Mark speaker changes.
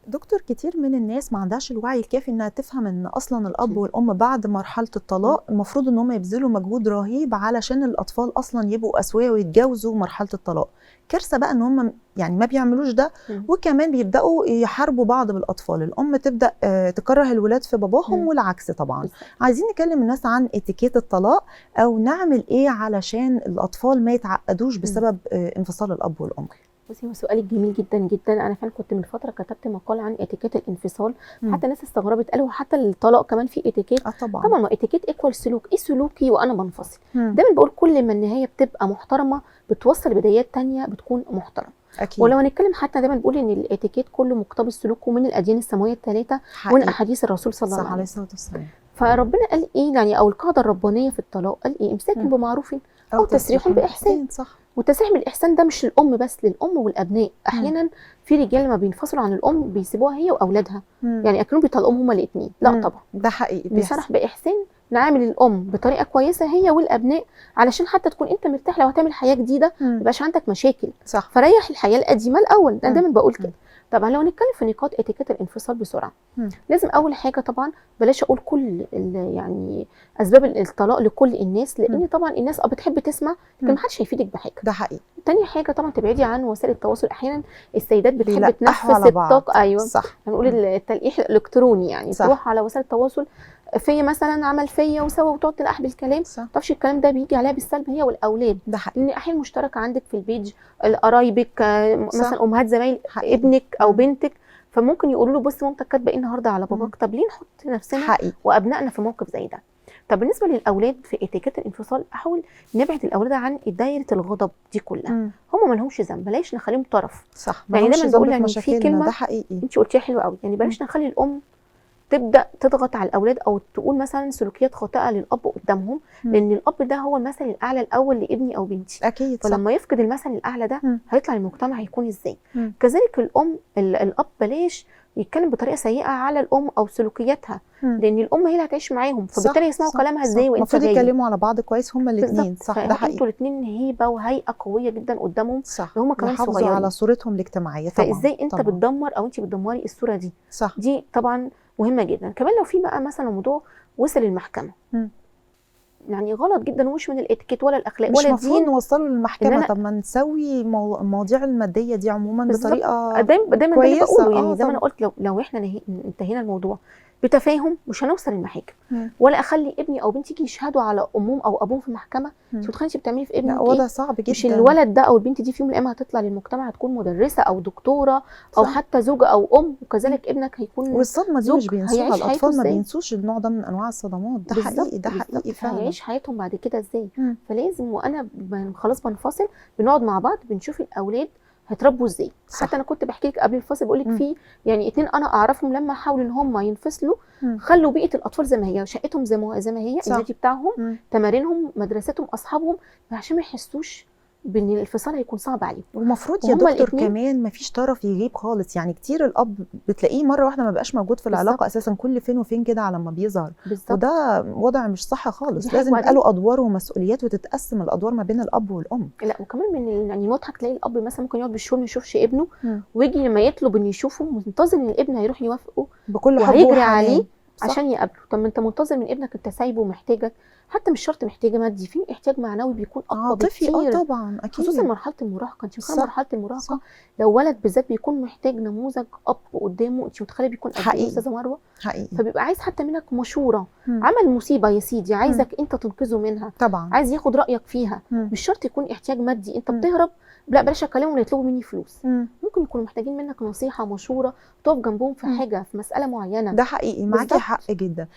Speaker 1: دكتور، كتير من الناس ما عندهاش الوعي الكافي انها تفهم ان اصلا الاب والام بعد مرحله الطلاق المفروض ان هم يبذلوا مجهود رهيب علشان الاطفال اصلا يبقوا اسويه ويتجاوزوا مرحله الطلاق. كارثه بقى ان هم يعني ما بيعملوش ده، وكمان بيبداوا يحاربوا بعض بالاطفال. الام تبدا تكره الولاد في باباهم والعكس طبعا. عايزين نكلم الناس عن اتيكيت الطلاق، او نعمل ايه علشان الاطفال ما يتعقدوش بسبب انفصال الاب والام.
Speaker 2: بصي، هو سؤالك جميل جدا جدا. انا فعلا كنت من فتره كتبت مقال عن اتيكيت الانفصال. حتى الناس استغربت، قالوا حتى الطلاق كمان فيه اتيكيت. طبعا ما اتيكيت ايكوال سلوك. ايه سلوكي وانا بنفصل؟ دايما بقول كل ما النهايه بتبقى محترمه بتوصل لبدايات تانية بتكون محترمه.
Speaker 1: أكيد.
Speaker 2: ولو هنتكلم حتى دايما بقول ان الاتيكيت كله مقتبس سلوكه من الاديان السماويه الثلاثه ومن احاديث الرسول صلى الله عليه وسلم. فربنا قال ايه يعني، او القاعده الربانيه في الطلاق قال ايه؟ امساك بمعروف او تسريح باحسان.
Speaker 1: صح.
Speaker 2: والتسريح بالاحسان ده مش للام بس، للام والابناء. احيانا في رجال لما بينفصلوا عن الام بيسيبوها هي واولادها، يعني اكنهم بيطلقوهم هما الاثنين. لا طبعا،
Speaker 1: ده حقيقي.
Speaker 2: بيصرح باحسان، نعامل الام بطريقه كويسه هي والابناء، علشان حتى تكون انت مرتاح. لو هتعمل حياه جديده ما يبقاش عندك مشاكل.
Speaker 1: صح.
Speaker 2: فريح الحياه القديمه الاول. انا دايما بقول كده. طبعا لو نتكلم في نقاط اتيكيت الانفصال بسرعه، لازم اول حاجه طبعا بلاش اقول كل يعني اسباب الطلاق لكل الناس، لان طبعا الناس بتحب تسمع لكن ما حدش هيفيدك بحاجه.
Speaker 1: ده حقيقي.
Speaker 2: تاني حاجه طبعا تبعدي عن وسائل التواصل. احيانا السيدات بتحب تنفس الطاقه. ايوه
Speaker 1: صح.
Speaker 2: هنقول التلقيح الالكتروني، يعني صح. تروح على وسائل التواصل، في مثلا عمل فيا وسوى، وتقعد تلقح بالكلام. ما تعرفش الكلام ده بيجي عليها بالسلب هي والاولاد.
Speaker 1: ده حقيقي.
Speaker 2: لان احيانا مشتركه عندك في البيج قرايبك، مثلا امهات زمايل ابنك او بنتك، فممكن يقولوا له بص مامتك كاتبه ايه النهارده على باباك. طب ليه نحط نفسنا وابنائنا في موقف زي ده؟ طب بالنسبه للاولاد في اتيكيت الانفصال، احاول نبعد الاولاد عن دايره الغضب دي كلها. هم ما لهمش ذنب، بلاش نخليهم طرف.
Speaker 1: صح.
Speaker 2: يعني دايما بقول يعني في كلمه
Speaker 1: ده حقيقي
Speaker 2: انت قلتيها حلوه قوي، يعني بلاش نخلي الام تبدا تضغط على الاولاد او تقول مثلا سلوكيات خاطئه للاب قدامهم، لان الاب ده هو المثل الاعلى الاول لابني او بنتي.
Speaker 1: اكيد.
Speaker 2: فلما يفقد المثل الاعلى ده هيطلع المجتمع هيكون ازاي؟ كذلك الام الاب بلاش يتكلم بطريقه سيئه على الام او سلوكياتها، لان الام هي اللي هتعيش معاهم، فبالتالي يسمعوا كلامها ازاي وانت
Speaker 1: المفروض يتكلموا على بعض كويس هما الاثنين. صح. ده حقيقي.
Speaker 2: انتوا الاثنين هيبه وهيئه قويه جدا قدامهم.
Speaker 1: صح.
Speaker 2: هم كمان صغيرين
Speaker 1: على صورتهم الاجتماعيه. طبعا
Speaker 2: فازاي انت بتدمر او انت بتدمري الصوره دي؟
Speaker 1: صح.
Speaker 2: دي طبعا مهمه جدا. كمان لو في بقى مثلا موضوع وصل المحكمه، يعني غلط جدا ومش من الاتيكيت ولا الاخلاق ولا الدين.
Speaker 1: مش المفروض نوصله للمحكمه. طب ما نسوي المواضيع الماديه دي عموما بطريقه
Speaker 2: دايما
Speaker 1: كويسه.
Speaker 2: بقوله يعني زي ما انا قلت، لو احنا انتهينا الموضوع بتفاهم مش هنوصل للمحاكم. ولا اخلي ابني او بنتي يجي يشهدوا على امهم او ابوهم في محكمه. انت متخيله انت بتعملي في ابنك
Speaker 1: وضع صعب جدا.
Speaker 2: مش الولد ده او البنت دي في يوم من الايام هتطلع للمجتمع هتكون مدرسه او دكتوره او حتى زوجه او ام، وكذلك ابنك هيكون.
Speaker 1: والصدمه دي مش بينسوها الاطفال، ما بينسوش النوع ده من انواع الصدمات. ده حقيقي. ده حقيقي فعلا.
Speaker 2: هيعيش حياتهم بعد كده ازاي؟ فلازم وانا خلاص بنفصل بنقعد مع بعض بنشوف الاولاد هيتربوا ازاي. حتى انا كنت بحكي لك قبل الفصل بقول لك في يعني 2 انا اعرفهم لما حاولوا ان هم ينفصلوا خلوا بيئه الاطفال زي ما هي، شقتهم زي ما هي، النادي بتاعهم، تمارينهم، مدرستهم، اصحابهم، عشان ما يحسوش بان الانفصال هيكون صعب عليهم.
Speaker 1: ومفروض يا دكتور كمان مفيش طرف يغيب خالص. يعني كتير الاب بتلاقيه مره واحده ما بقاش موجود في العلاقه اساسا، كل فين وفين كده على ما بيظهر. وده وضع مش صح خالص. لازم يبقى له ادوار ومسؤوليات وتتقسم الادوار ما بين الاب والام.
Speaker 2: لا وكمان من يعني مضحك تلاقي الاب مثلا ممكن يقعد بالشهور ما يشوفش ابنه، ويجي لما يطلب ان يشوفه منتظر ان الابن هيروح يوافقه
Speaker 1: بكل حب
Speaker 2: وهيجري عليه عشان يقابله. طب ما انت منتظر من ابنك، انت سايبه ومحتاجك، حتى مش شرط محتاجه مادي، في احتياج معنوي بيكون اقوى بكتير.
Speaker 1: طبعا اكيد،
Speaker 2: خصوصا مرحله المراهقه. انت متخيله مرحله المراهقه لو ولد بالذات بيكون محتاج نموذج اب قدامه، انت متخيله بيكون قد ايه يا استاذه مروه؟
Speaker 1: حقيقي.
Speaker 2: فبيبقى عايز حتى منك مشوره. عمل مصيبه يا سيدي عايزك انت تنقذه منها.
Speaker 1: طبعا
Speaker 2: عايز ياخد رايك فيها. مش شرط يكون احتياج مادي. انت بتهرب، لا بلاش اكلمهم يطلبوا مني فلوس. ممكن يكونوا محتاجين منك نصيحه، مشوره، تقف جنبهم في حاجه، في مساله معينه.
Speaker 1: ده حقيقي. معاكي حق جدا.